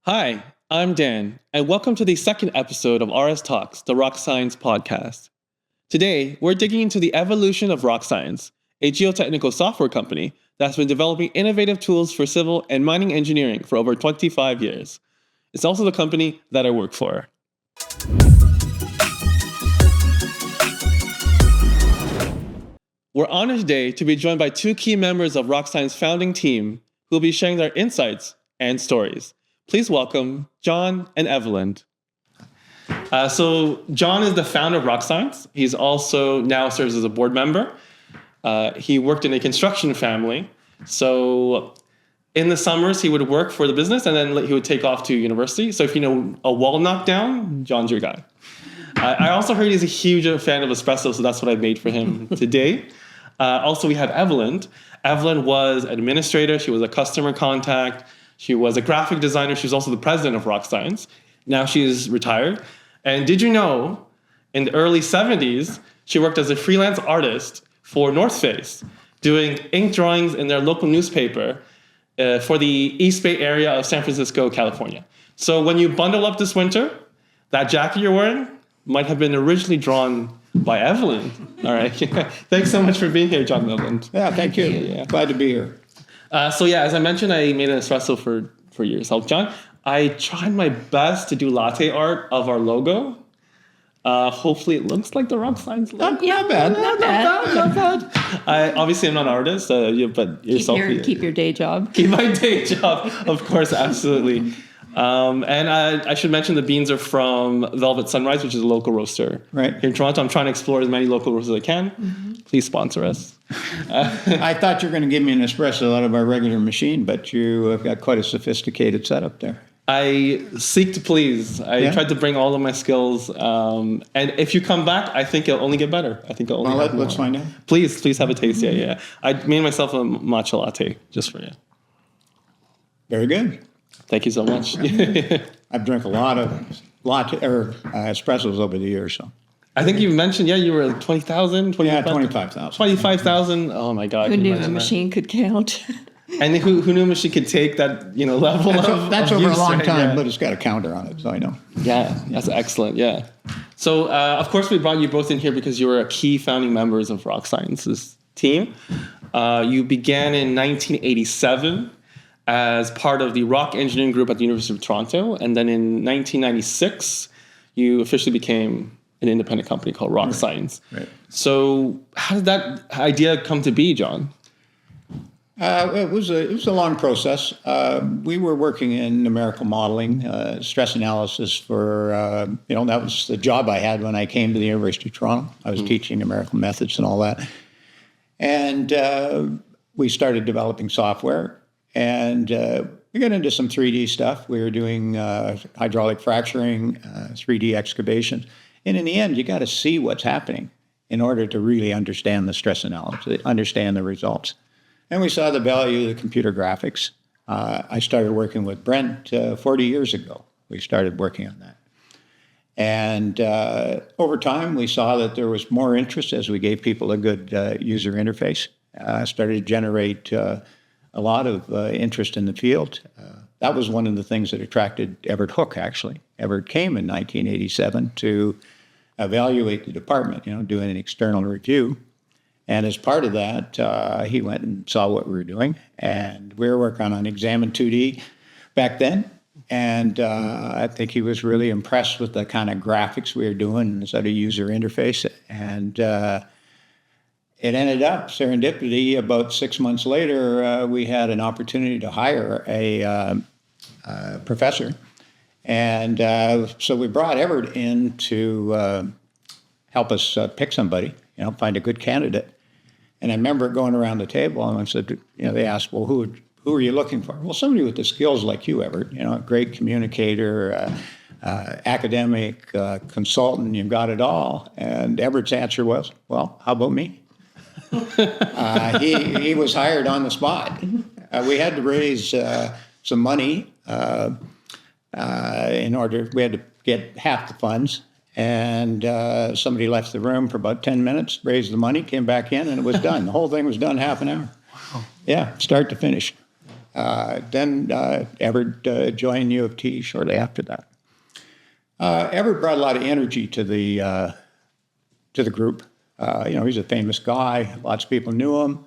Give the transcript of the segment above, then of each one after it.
Hi, I'm Dan, and welcome to the second episode of RSTalks, the Rocscience podcast. Today, we're digging into the evolution of Rocscience, a geotechnical software company that's been developing innovative tools for civil and mining engineering for over 25 years. It's also the company that I work for. We're honored today to be joined by two key members of Rocscience's founding team who will be sharing their insights and stories. Please welcome John and Evelyn. So John is the founder of Rocscience. He's also now serves as a board member. He worked in a construction family. So in the summers, he would work for the business and then he would take off to university. So if you know a wall knocked down, John's your guy. I also heard he's a huge fan of espresso, so that's what I made for him today. Also, we have Evelyn. Evelyn was an administrator. She was a customer contact. She was a graphic designer. She was also the president of Rocscience. Now she's retired. And did you know, in the early 70s, she worked as a freelance artist for North Face, doing ink drawings in their local newspaper for the East Bay area of San Francisco, California. So when you bundle up this winter, that jacket you're wearing might have been originally drawn by Evelyn. All right. Thanks so much for being here, John and Evelyn. Yeah, thank you. Yeah. Glad to be here. As I mentioned, I made an espresso for yourself, John. I tried my best to do latte art of our logo. Hopefully it looks like the Rocscience logo. Not bad. Not bad. Obviously, I'm not an artist, but yourself. Keep your day job. Keep my day job, of course, absolutely. And I should mention the beans are from Velvet Sunrise, which is a local roaster right here in Toronto. I'm trying to explore as many local roasters as I can. Mm-hmm. Please sponsor us. I thought you were going to give me an espresso out of our regular machine, but you have got quite a sophisticated setup there. I seek to please. I tried to bring all of my skills. And if you come back, I think it'll only get better. I think it'll only get more. Let's find out. Please have a taste. Mm-hmm. Yeah. I made myself a matcha latte just for you. Very good. Thank you so much. I've drank a lot of espressos over the years. So I think you mentioned, you were like 20,000? 25,000. 25,000? Oh my God. Who knew the machine could count? And who knew a machine could take that level of That's of over use, a long right? time, but it's got a counter on it, so I know. Yeah, that's excellent, yeah. So, of course, we brought you both in here because you were key founding members of Rocscience's team. You began in 1987 as part of the Rock Engineering Group at the University of Toronto. And then in 1996, you officially became an independent company called Rockscience. Right. So how did that idea come to be, John? It was a long process. We were working in numerical modeling, stress analysis for, that was the job I had when I came to the University of Toronto. I was teaching numerical methods and all that. And we started developing software. And we got into some 3D stuff. We were doing hydraulic fracturing, 3D excavations. And in the end, you got to see what's happening in order to really understand the stress analysis, understand the results. And we saw the value of the computer graphics. I started working with Brent 40 years ago. We started working on that. And over time, we saw that there was more interest as we gave people a good user interface. Started to generate a lot of interest in the field. That was one of the things that attracted Evert Hoek, actually. Evert came in 1987 to evaluate the department, doing an external review. And as part of that, he went and saw what we were doing. And we were working on Examine 2D back then. And I think he was really impressed with the kind of graphics we were doing and sort of user interface. And it ended up, serendipity, about 6 months later, we had an opportunity to hire a professor. And so we brought Evert in to help us pick somebody, find a good candidate. And I remember going around the table and I said, they asked, well, who are you looking for? Well, somebody with the skills like you, Evert, a great communicator, academic, consultant, you've got it all. And Everett's answer was, well, how about me? He was hired on the spot. We had to raise some money in order. We had to get half the funds, and somebody left the room for about 10 minutes, raised the money, came back in, and it was done. The whole thing was done half an hour. Wow. Yeah, start to finish. Then Evert joined U of T shortly after that. Evert brought a lot of energy to the group. He's a famous guy. Lots of people knew him.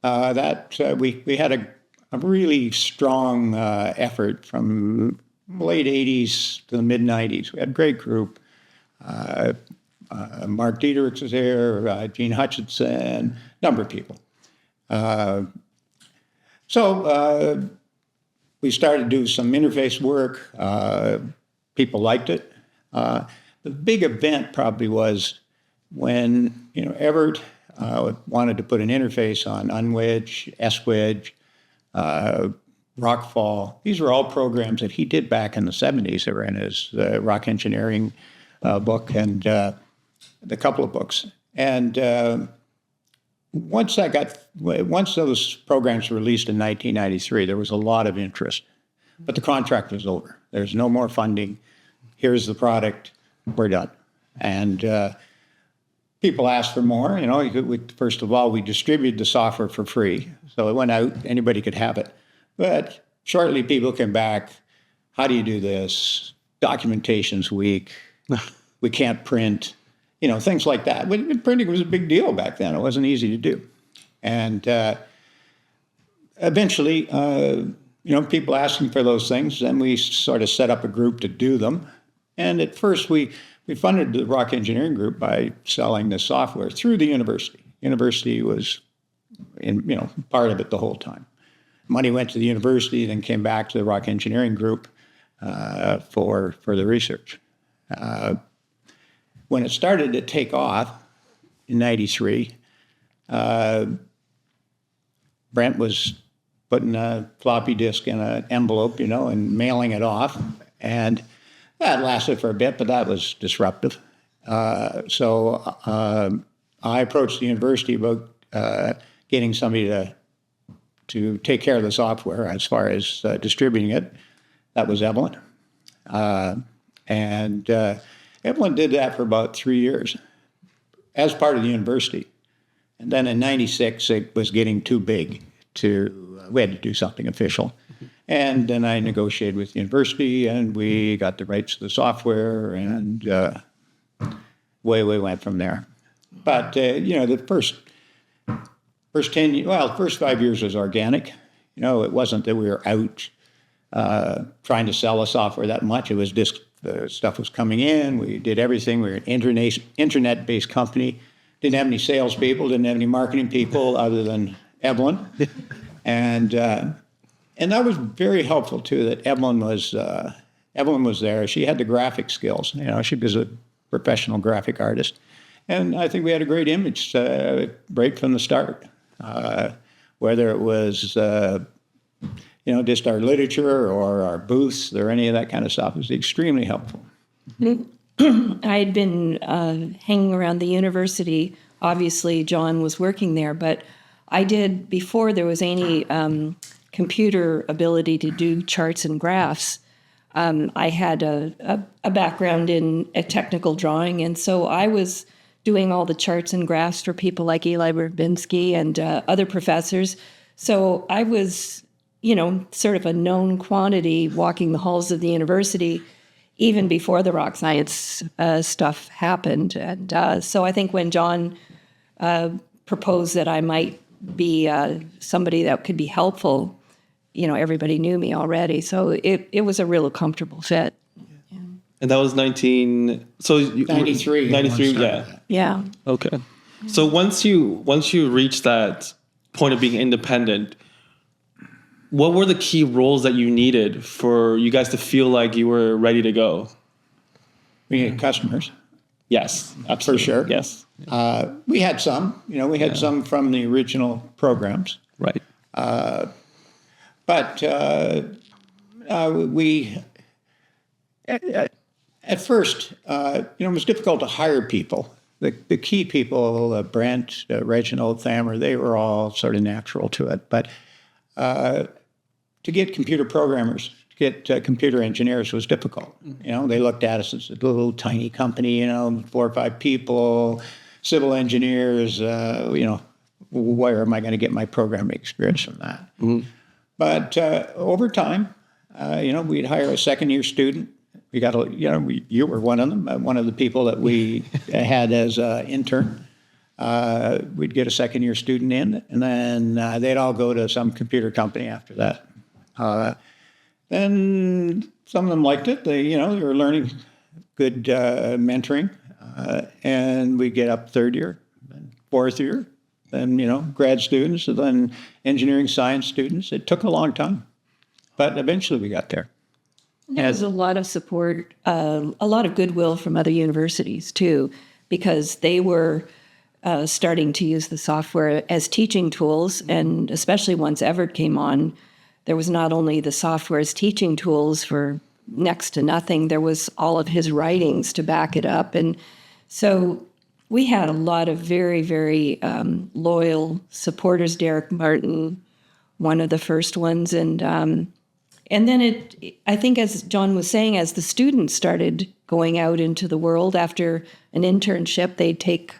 We had a really strong effort from late 80s to the mid 90s. We had a great group. Mark Dieterich was there, Gene Hutchinson, a number of people. So we started to do some interface work. People liked it. The big event probably was when Evert wanted to put an interface on Unwedge, S-Wedge, Rockfall. These were all programs that he did back in the 70s. They were in his rock engineering book and the couple of books. And once those programs were released in 1993, there was a lot of interest. But the contract was over. There's no more funding. Here's the product. We're done. And people asked for more. First of all, we distributed the software for free. So it went out. Anybody could have it. But shortly, people came back. How do you do this? Documentation's weak. We can't print. Things like that. Printing was a big deal back then. It wasn't easy to do. And eventually, people asking for those things, then we sort of set up a group to do them. And at first, we funded the rock engineering group by selling the software through the university. University was part of it the whole time. Money went to the university, then came back to the rock engineering group for the research. When it started to take off in 93, Brent was putting a floppy disk in an envelope, and mailing it off. And that lasted for a bit, but that was disruptive. So I approached the university about getting somebody to take care of the software as far as distributing it. That was Evelyn. And Evelyn did that for about 3 years as part of the university. And then in 96, it was getting too big we had to do something official. And then I negotiated with the university, and we got the rights to the software, and way we went from there. But, the first 5 years was organic. It wasn't that we were out trying to sell the software that much. It was just the stuff was coming in. We did everything. We were an internet-based company. Didn't have any salespeople, didn't have any marketing people other than Evelyn. And that was very helpful, too, that Evelyn was there. She had the graphic skills. She was a professional graphic artist. And I think we had a great image right from the start. Whether it was, just our literature or our booths or any of that kind of stuff, it was extremely helpful. I had been hanging around the university. Obviously, John was working there, but I did, before there was any computer ability to do charts and graphs, I had a background in technical drawing, and so I was doing all the charts and graphs for people like Eli Verbinski and other professors. So I was, sort of a known quantity walking the halls of the university even before the Rocscience stuff happened. And so I think when John proposed that I might be somebody that could be helpful, everybody knew me already. So it was a real comfortable fit. Yeah. And that was 93. 93, yeah. Yeah. Okay. So once you reach that point of being independent, what were the key roles that you needed for you guys to feel like you were ready to go? We had customers. Yes, absolutely. For sure. Yes. We had some. We had some from the original programs. Right. But we, at first, it was difficult to hire people. The key people, Brent, Reginald, Thamer, they were all sort of natural to it. But to get computer programmers, to get computer engineers was difficult. They looked at us as a little tiny company, 4 or 5 people, civil engineers, where am I going to get my programming experience from that? But over time, we'd hire a second-year student. We got you were one of them, one of the people that we had as an intern. We'd get a second-year student in, and then they'd all go to some computer company after that. Then some of them liked it. They were learning good mentoring, and we'd get up third year, then fourth year, then grad students, and then engineering science students. It took a long time, but eventually we got there. There was a lot of support, a lot of goodwill from other universities too, because they were starting to use the software as teaching tools, and especially once Evert came on, there was not only the software as teaching tools for next to nothing, there was all of his writings to back it up. And so we had a lot of very, very loyal supporters. Derek Martin, one of the first ones. And then I think as John was saying, as the students started going out into the world after an internship, they'd take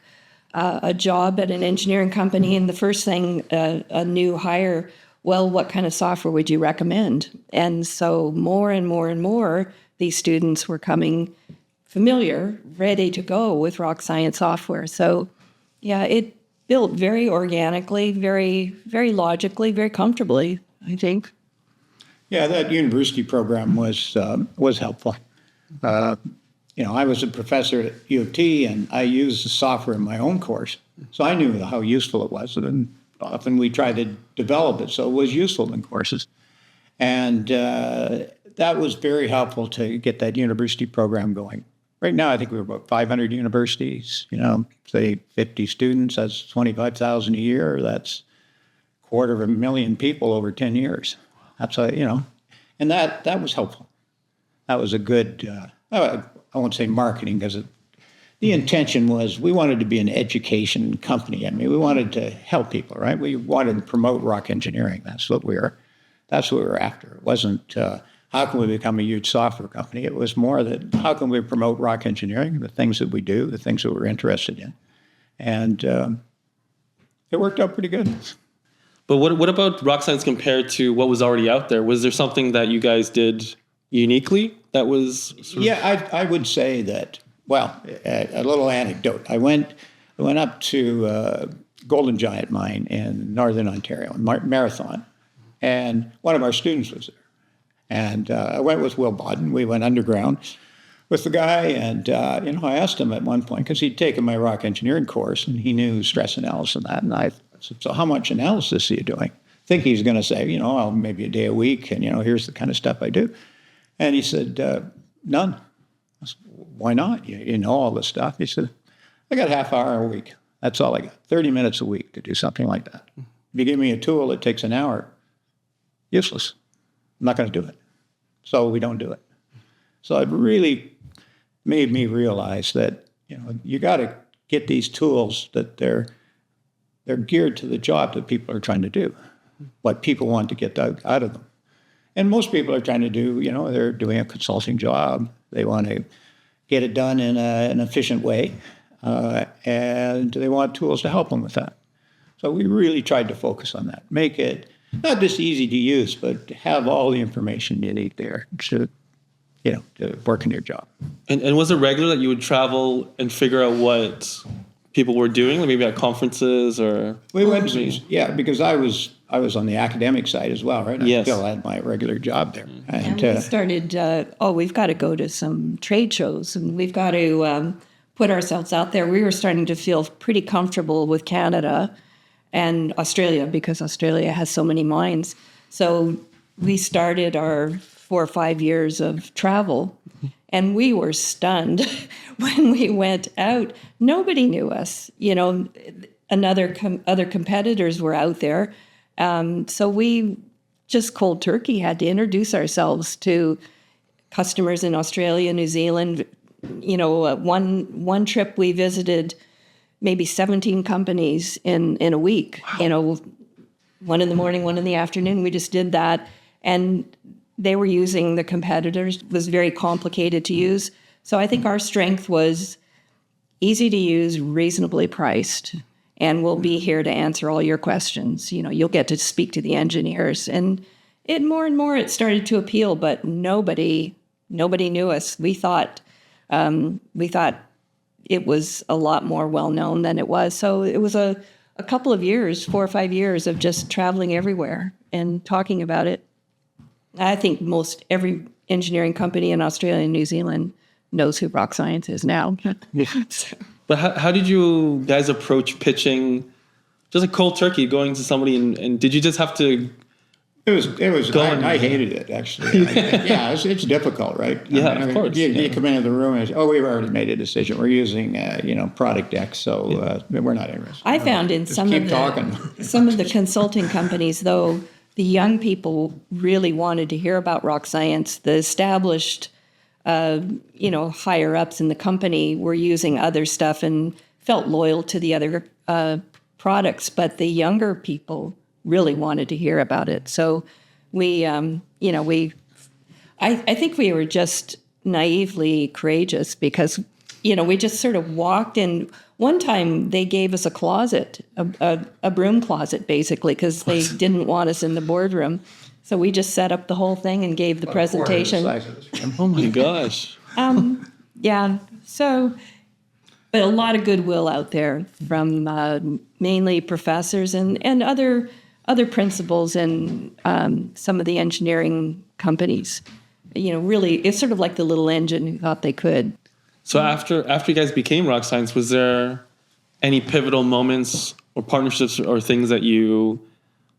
a job at an engineering company, and the first thing a new hire, well, what kind of software would you recommend? And so more and more and more, these students were coming familiar, ready to go with Rocscience software. So yeah, it built very organically, very, very logically, very comfortably, I think. Yeah, that university program was helpful. I was a professor at U of T, and I used the software in my own course, so I knew how useful it was. And often we tried to develop it so it was useful in courses. And that was very helpful to get that university program going. Right now, I think we're about 500 universities, say 50 students, that's 25,000 a year. That's 250,000 people over 10 years. That's and that was helpful. That was a good, I won't say marketing, because the intention was we wanted to be an education company. I mean, we wanted to help people, right? We wanted to promote rock engineering. That's what we were after. It wasn't how can we become a huge software company. It was more that how can we promote rock engineering, the things that we do, the things that we're interested in, and it worked out pretty good. But what about Rocscience compared to what was already out there? Was there something that you guys did uniquely that was I would say that, well, a little anecdote. I went up to Golden Giant Mine in Northern Ontario, Marathon, and one of our students was there. And I went with Will Bodden. We went underground with the guy, and I asked him at one point, because he'd taken my rock engineering course, and he knew stress analysis and that, and I said, so how much analysis are you doing? I think he's going to say, maybe a day a week, and, here's the kind of stuff I do. And he said, none. I said, why not? You know all this stuff. He said, I got half hour a week. That's all I got. 30 minutes a week to do something like that. If you give me a tool that takes an hour, useless. I'm not going to do it. So we don't do it. So it really made me realize that, you got to get these tools that they're geared to the job that people are trying to do, what people want to get out of them. And most people are trying to do, they're doing a consulting job. They want to get it done in an efficient way, and they want tools to help them with that. So we really tried to focus on that, make it not just easy to use, but to have all the information you need there to work in your job. And was it regular that you would travel and figure out what people were doing, like maybe at conferences or? We went, because I was on the academic side as well, right? Yes. I still had my regular job there. And we started, we've got to go to some trade shows, and we've got to put ourselves out there. We were starting to feel pretty comfortable with Canada and Australia, because Australia has so many mines. So we started our 4 or 5 years of travel, and we were stunned when we went out. Nobody knew us. Other competitors were out there. So we just cold turkey had to introduce ourselves to customers in Australia, New Zealand. One trip we visited maybe 17 companies in a week. Wow. One in the morning, one in the afternoon. We just did that, and they were using the competitors. It was very complicated to use. So I think our strength was easy to use, reasonably priced, and we'll be here to answer all your questions. You'll get to speak to the engineers. And more and more it started to appeal, but nobody knew us. We thought it was a lot more well-known than it was. So it was a couple of years, 4 or 5 years of just traveling everywhere and talking about it. I think most every engineering company in Australia and New Zealand knows who Rocscience is now. But how did you guys approach pitching, just like cold turkey, going to somebody and did you just have to? It was. I hated it actually. It's difficult, right? Of course. You come into the room and say, we've already made a decision. We're using product X, so we're not interested. I found in some of the consulting companies, though, the young people really wanted to hear about Rocscience. The established, higher ups in the company were using other stuff and felt loyal to the other products, but the younger people really wanted to hear about it. So I think we were just naively courageous because, we just sort of walked in. One time they gave us a closet, a broom closet, basically, because they didn't want us in the boardroom. So we just set up the whole thing and gave the presentation. Oh my gosh. But a lot of goodwill out there from mainly professors and other principals in some of the engineering companies. Really, it's sort of like the little engine who thought they could. So after you guys became Rocscience, was there any pivotal moments or partnerships or things that you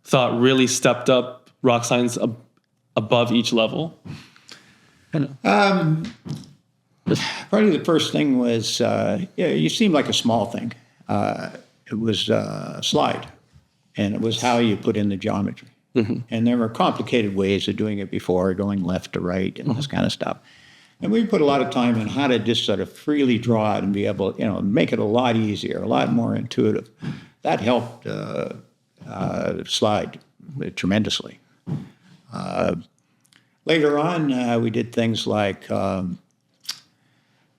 thought really stepped up Rocscience above each level? Probably the first thing was, you seemed like a small thing. It was slide, and it was how you put in the geometry. Mm-hmm. And there were complicated ways of doing it before, going left to right and this kind of stuff. And we put a lot of time in how to just sort of freely draw it and be able to, make it a lot easier, a lot more intuitive. That helped slide tremendously. Later on, we did things like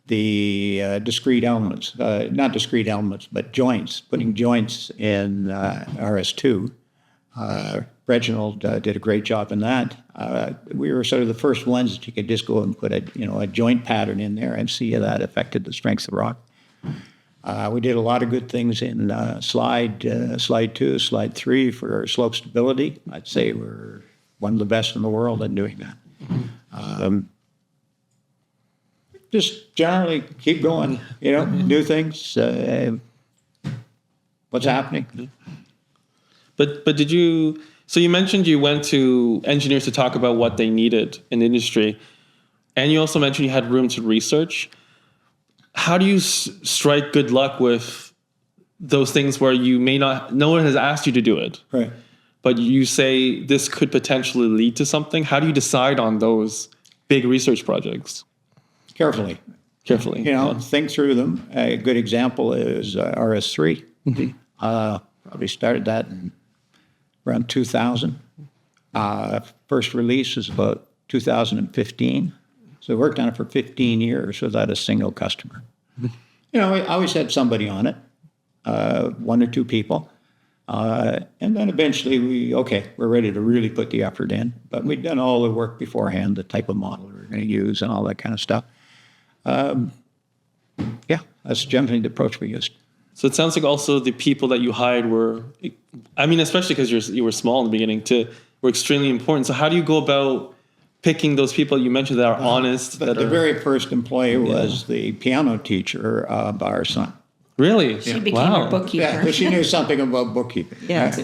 the discrete elements, not discrete elements, but joints, putting joints in RS2. Reginald did a great job in that. We were sort of the first ones that you could just go and put a joint pattern in there and see how that affected the strength of the rock. We did a lot of good things in slide 2, slide 3 for slope stability. I'd say we're one of the best in the world at doing that. Just generally keep going, do things. What's happening? But did you? So you mentioned you went to engineers to talk about what they needed in the industry, and you also mentioned you had room to research. How do you strike good luck with those things where you may not? No one has asked you to do it, right? But you say this could potentially lead to something. How do you decide on those big research projects? Carefully. Think through them. A good example is RS3. Mm-hmm. Probably started that in around 2000. First release is about 2015. So I worked on it for 15 years without a single customer. I always had somebody on it, 1 or 2 people. And then eventually we're ready to really put the effort in. But we'd done all the work beforehand, the type of model we were going to use and all that kind of stuff. That's generally the approach we used. So it sounds like also the people that you hired were, especially because you were small in the beginning, were extremely important. So how do you go about picking those people you mentioned that are honest? The very first employee was the piano teacher of our son. Really? She became our bookkeeper. Yeah, she knew something about bookkeeping. Yeah.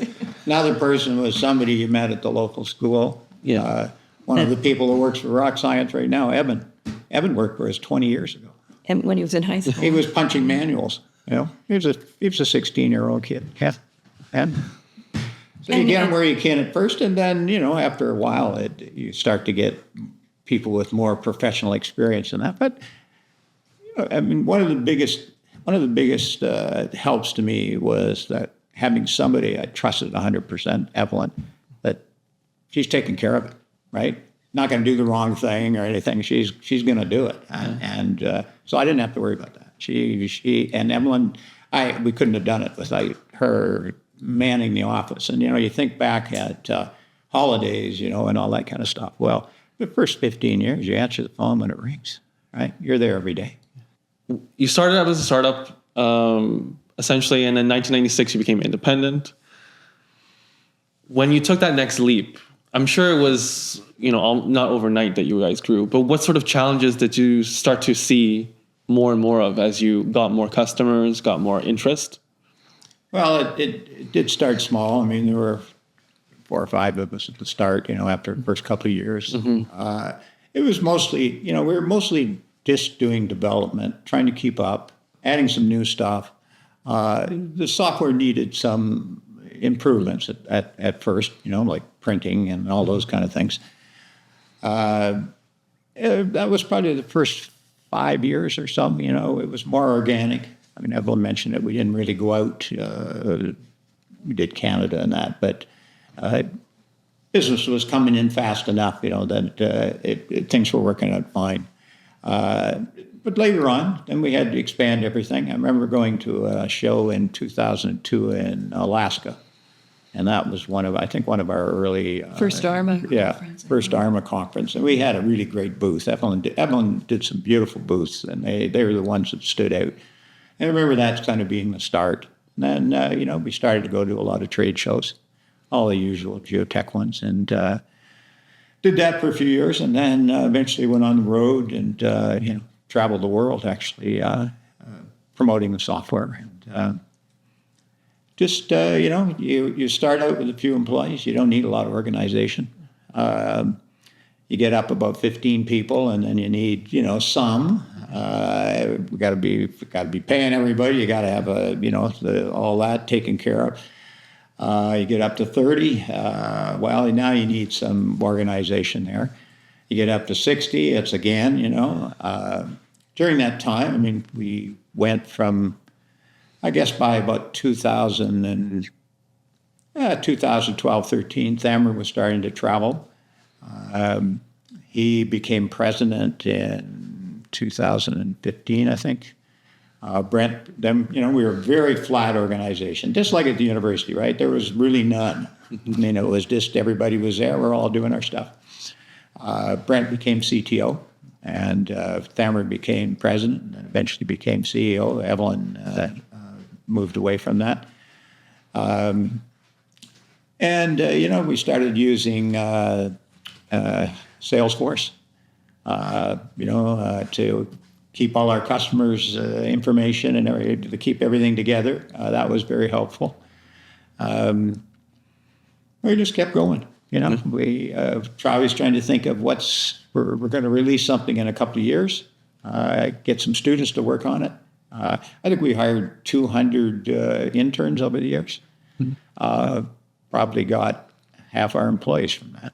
Another person was somebody you met at the local school. Yeah. One of the people who works for Rocscience right now, Evan. Evan worked for us 20 years ago. And when he was in high school. He was punching manuals. He was a 16-year-old kid. Yeah. And so you get him where you can at first, and then, after a while, you start to get people with more professional experience in that. But, one of the biggest helps to me was that having somebody I trusted 100%, Evelyn, that she's taking care of it, right? Not going to do the wrong thing or anything. She's going to do it. And so I didn't have to worry about that. She and Evelyn, we couldn't have done it without her manning the office. And, you think back at holidays, and all that kind of stuff. Well, the first 15 years, you answer the phone when it rings, right? You're there every day. You started out as a startup, essentially, and in 1996 you became independent. When you took that next leap, I'm sure it was, not overnight that you guys grew, but what sort of challenges did you start to see more and more of as you got more customers, got more interest? Well, it did start small. I mean, there were 4 or 5 of us at the start, after the first couple of years. It was mostly, we were mostly just doing development, trying to keep up, adding some new stuff. The software needed some improvements at first, like printing and all those kind of things. That was probably the first 5 years or something, it was more organic. I mean, Evelyn mentioned it. We didn't really go out. We did Canada and that, but business was coming in fast enough, that things were working out fine. But later on, then we had to expand everything. I remember going to a show in 2002 in Alaska, and that was one of our early First ARMA conference. First ARMA conference, and we had a really great booth. Evelyn did some beautiful booths, and they were the ones that stood out. And I remember that kind of being the start. And then we started to go to a lot of trade shows, all the usual geotech ones, and did that for a few years, and then eventually went on the road and traveled the world actually promoting the software. And you start out with a few employees. You don't need a lot of organization. You get up about 15 people, and then you need some. We got to be paying everybody. You got to have all that taken care of. You get up to 30. Well, now you need some organization there. You get up to 60. It's again, during that time. I mean, we went from, I guess, by about 2012, 13, Thamer was starting to travel. He became president in 2015, I think. Brent, then, we were a very flat organization, just like at the university, right? There was really none. I mean, it was just everybody was there. We're all doing our stuff. Brent became CTO, and Thamer became president, and then eventually became CEO. Evelyn moved away from that. We started using Salesforce, to keep all our customers' information and to keep everything together. That was very helpful. We just kept going. We always trying to think of we're going to release something in a couple of years. Get some students to work on it. I think we hired 200 interns over the years. Probably got half our employees from that.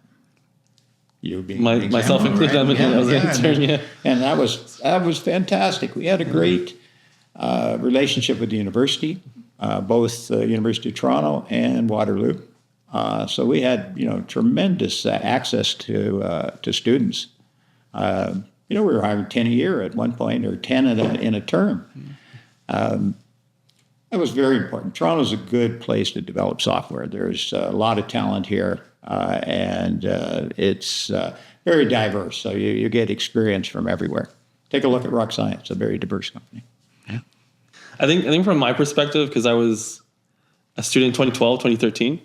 You being myself included, right? And that was fantastic. We had a great relationship with the university, both the University of Toronto and Waterloo. So we had tremendous access to students. We were hiring 10 a year at one point, or 10 in a term. That was very important. Toronto's a good place to develop software. There's a lot of talent here, and it's very diverse. So you get experience from everywhere. Take a look at Rocscience, a very diverse company. Yeah. I think from my perspective, because I was a student in 2012, 2013,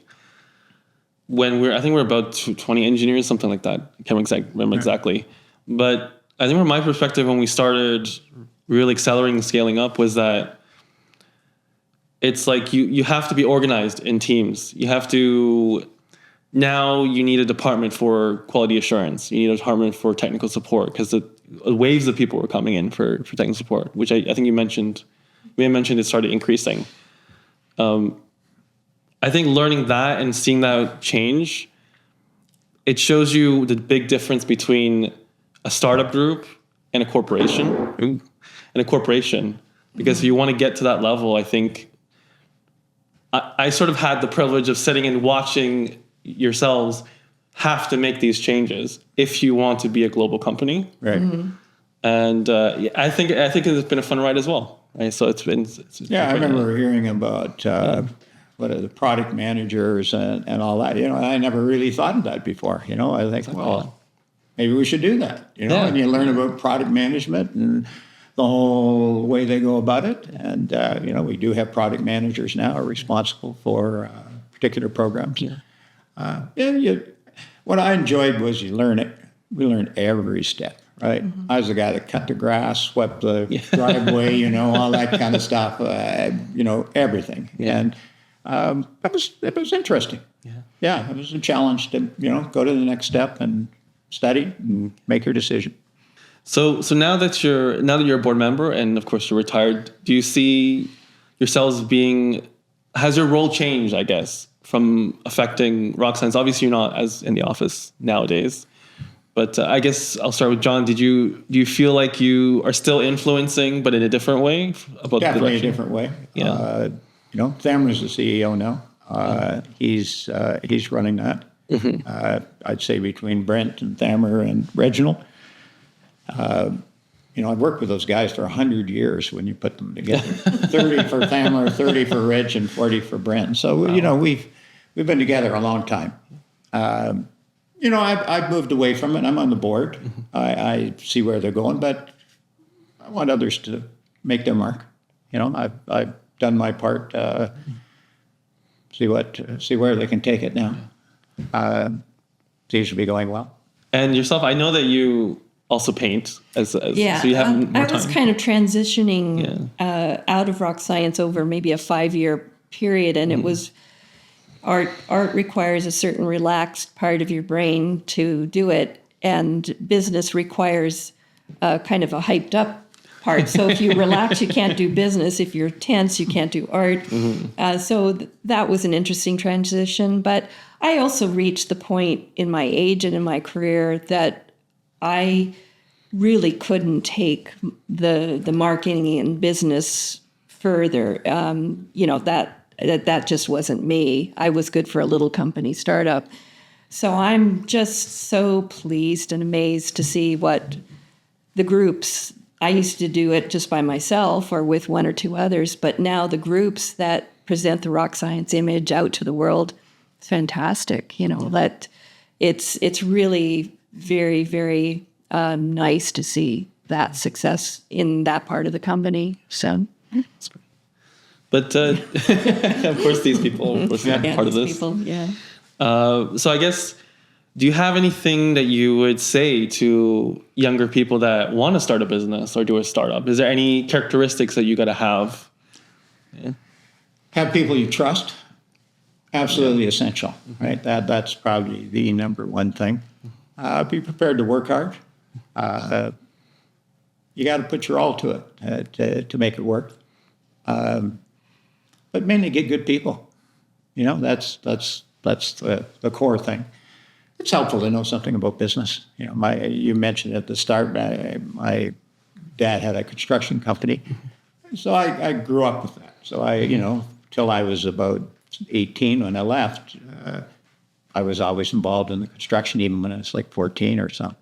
when I think we're about 20 engineers, something like that. I can't remember exactly. But I think from my perspective, when we started really accelerating and scaling up, was that it's like you have to be organized in teams. Now you need a department for quality assurance. You need a department for technical support, because the waves of people were coming in for technical support, which I think you mentioned. We mentioned it started increasing. I think learning that and seeing that change, it shows you the big difference between a startup group and a corporation. Because if you want to get to that level, I think I sort of had the privilege of sitting and watching yourselves have to make these changes if you want to be a global company. Right. Mm-hmm. And I think it's been a fun ride as well. Right. So it's been I remember hearing about what are the product managers and all that. I never really thought of that before. I think, well, maybe we should do that. And you learn about product management and the whole way they go about it. And, we do have product managers now are responsible for particular programs. What I enjoyed was we learned every step. Right, I was the guy that cut the grass, swept the driveway, all that kind of stuff, everything, and it was interesting. It was a challenge to go to the next step and study and make your decision. So now that you're a board member and of course you're retired, do you see yourselves has your role changed? I guess from affecting Rocscience. Obviously, you're not as in the office nowadays. But I guess I'll start with John. Do you feel like you are still influencing, but in a different way about Definitely the direction? a different way. Yeah. Thamer's the CEO now. He's running that. I'd say between Brent and Thamer and Reginald. I've worked with those guys for 100 years when you put them together. 30 for Thamer, 30 for Reg, and 40 for Brent. So we've been together a long time. I've moved away from it. I'm on the board. I see where they're going, but I want others to make their mark. I've done my part. See where they can take it now. Seems to be going well. And yourself, I know that you also paint. So you have more time. I was kind of transitioning out of Rocscience over maybe a 5-year period, and it was. Art requires a certain relaxed part of your brain to do it, and business requires kind of a hyped up part. So if you relax, you can't do business. If you're tense, you can't do art. So that was an interesting transition. But I also reached the point in my age and in my career that I really couldn't take the marketing and business further. That just wasn't me. I was good for a little company startup. So I'm just so pleased and amazed to see what the groups, I used to do it just by myself or with one or two others, but now the groups that present the Rocscience image out to the world, it's fantastic. That it's really very, very nice to see that success in that part of the company. So. But of course, these people are part of this. People, so I guess, do you have anything that you would say to younger people that want to start a business or do a startup? Is there any characteristics that you got to have? Have people you trust. Absolutely essential, right? That's probably the number one thing. Be prepared to work hard. You got to put your all to it to make it work. But mainly get good people. That's the core thing. It's helpful to know something about business. You mentioned at the start, my dad had a construction company, so I grew up with that. So till I was about 18 when I left, I was always involved in the construction, even when I was like 14 or so.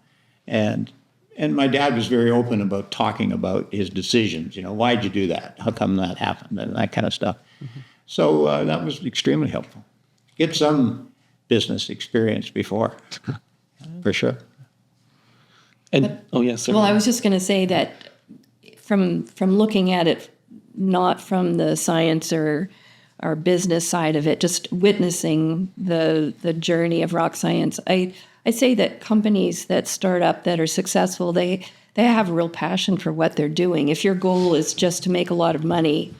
And my dad was very open about talking about his decisions. Why'd you do that? How come that happened? And that kind of stuff. So that was extremely helpful. Get some business experience before, for sure. And yes, sir. Well, I was just going to say that from looking at it, not from the science or business side of it, just witnessing the journey of Rocscience, I say that companies that start up that are successful, they have a real passion for what they're doing. If your goal is just to make a lot of money,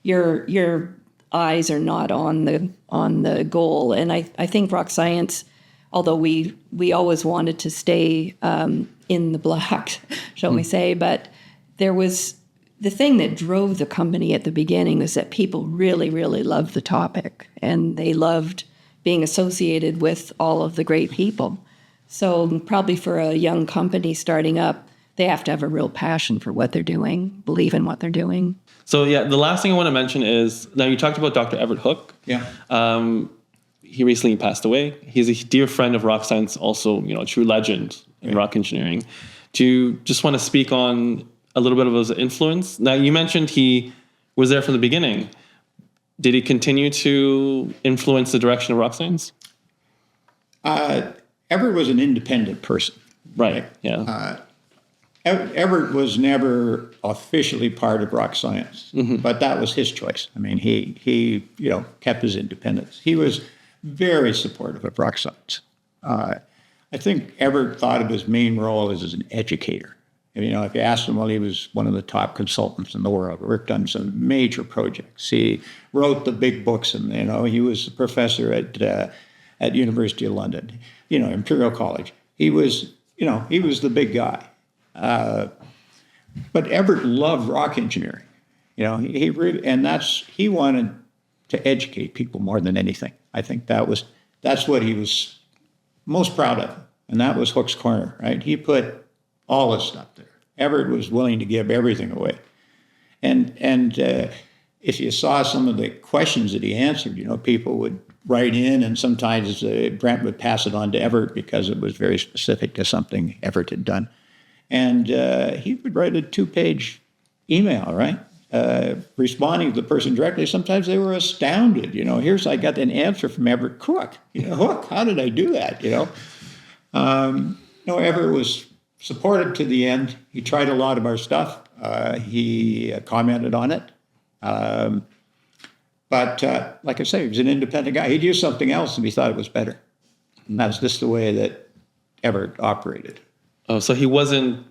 your eyes are not on the goal. And I think Rocscience, although we always wanted to stay in the black, shall we say, but there was the thing that drove the company at the beginning was that people really, really loved the topic, and they loved being associated with all of the great people. So probably for a young company starting up, they have to have a real passion for what they're doing, believe in what they're doing. So the last thing I want to mention is, now you talked about Dr. Evert Hoek. Yeah. He recently passed away. He's a dear friend of Rocscience, also, a true legend in rock engineering. Do you just want to speak on a little bit of his influence? Now, you mentioned he was there from the beginning, did he continue to influence the direction of Rocscience? Evert was an independent person. Right. Yeah. Evert was never officially part of Rocscience, but that was his choice. I mean, he kept his independence. He was very supportive of Rocscience. I think Evert thought of his main role as an educator. If you asked him, well, he was one of the top consultants in the world, worked on some major projects. He wrote the big books, and he was a professor at University of London, Imperial College. He was the big guy. But Evert loved rock engineering. He really, and he wanted to educate people more than anything. I think that's what he was most proud of, and that was Hook's Corner, right? He put all his stuff there. Evert was willing to give everything away, and if you saw some of the questions that he answered, people would write in, and sometimes Brent would pass it on to Evert because it was very specific to something Evert had done. And he would write a 2-page email, right? Responding to the person directly. Sometimes they were astounded. I got an answer from Evert Hoek. Hook, how did I do that? Evert was supportive to the end. He tried a lot of our stuff. He commented on it. But like I say, he was an independent guy. He'd use something else if he thought it was better. And that's just the way that Evert operated. Oh, so he wasn't.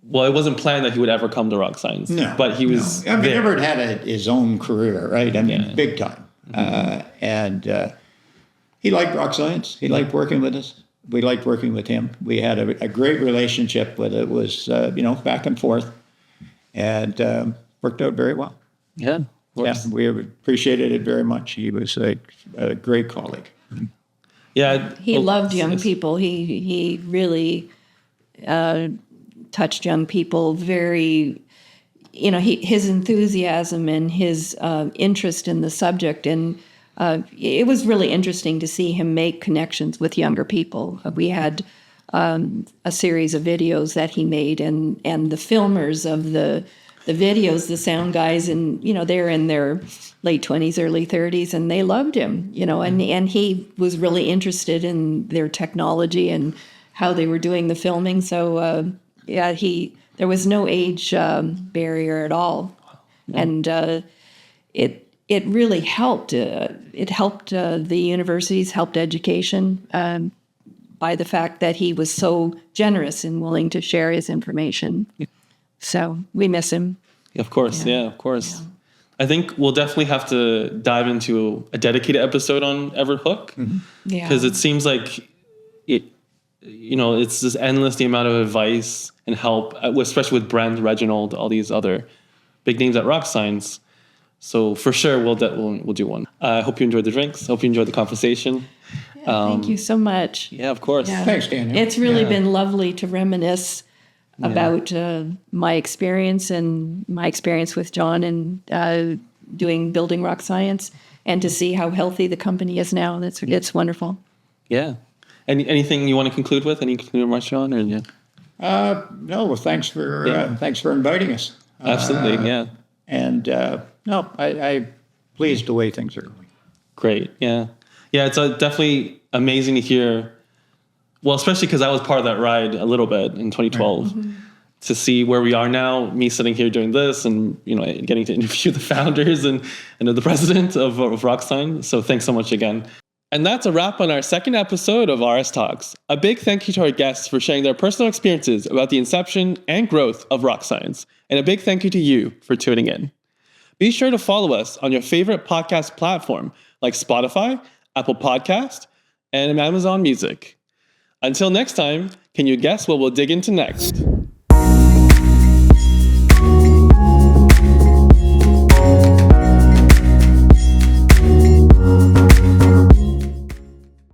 Well, it wasn't planned that he would ever come to Rocscience. No, but he was. No. I mean, Evert had his own career, right? I mean, big time. And he liked Rocscience. He liked working with us. We liked working with him. We had a great relationship with it. Was back and forth, and worked out very well. Yeah. We appreciated it very much. He was a great colleague. Yeah, he loved young people. He really touched young people very. His enthusiasm and his interest in the subject, and it was really interesting to see him make connections with younger people. We had a series of videos that he made, and the filmers of the videos, the sound guys, and they're in their late 20s, early 30s, and they loved him. And he was really interested in their technology and how they were doing the filming. So there was no age barrier at all, and it really helped. It helped the universities, helped education by the fact that he was so generous and willing to share his information. So we miss him. Of course, of course. Yeah. I think we'll definitely have to dive into a dedicated episode on Evert Hoek, because it seems like it's just endless, the amount of advice and help, especially with Brent, Reginald, all these other big names at Rocscience. So for sure, we'll do one. I hope you enjoyed the drinks. Hope you enjoyed the conversation. Thank you so much. Yeah, of course. Yeah. Thanks, Daniel. It's really been lovely to reminisce about my experience with John and building Rocscience, and to see how healthy the company is now. It's wonderful. Yeah. Anything you want to conclude with? Any concluding remarks, John? Or no. Well, thanks for inviting us. Absolutely. Yeah. And I'm pleased the way things are going. Great. Yeah. Yeah. It's definitely amazing to hear. Well, especially because I was part of that ride a little bit in 2012, to see where we are now, me sitting here doing this and, getting to interview the founders and the president of Rocscience. So thanks so much again. And that's a wrap on our second episode of RS Talks. A big thank you to our guests for sharing their personal experiences about the inception and growth of Rocscience. And a big thank you to you for tuning in. Be sure to follow us on your favorite podcast platform like Spotify, Apple Podcast, and Amazon Music. Until next time, can you guess what we'll dig into next?